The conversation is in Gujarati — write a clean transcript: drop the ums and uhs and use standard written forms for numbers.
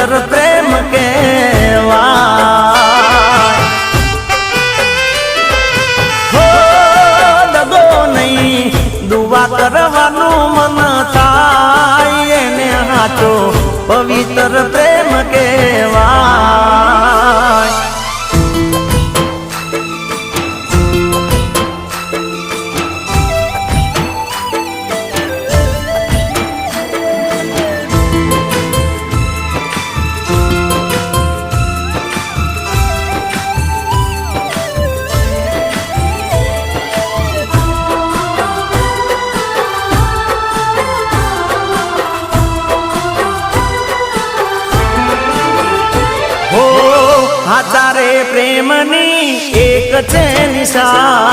પવિત્ર પ્રેમ કહેવાય. હો દગો નહીં દુવા કરવાનું મન થાય એને હાચો પવિત્ર પ્રેમ કહેવાય. હાચારે પ્રેમની એક છે નિશા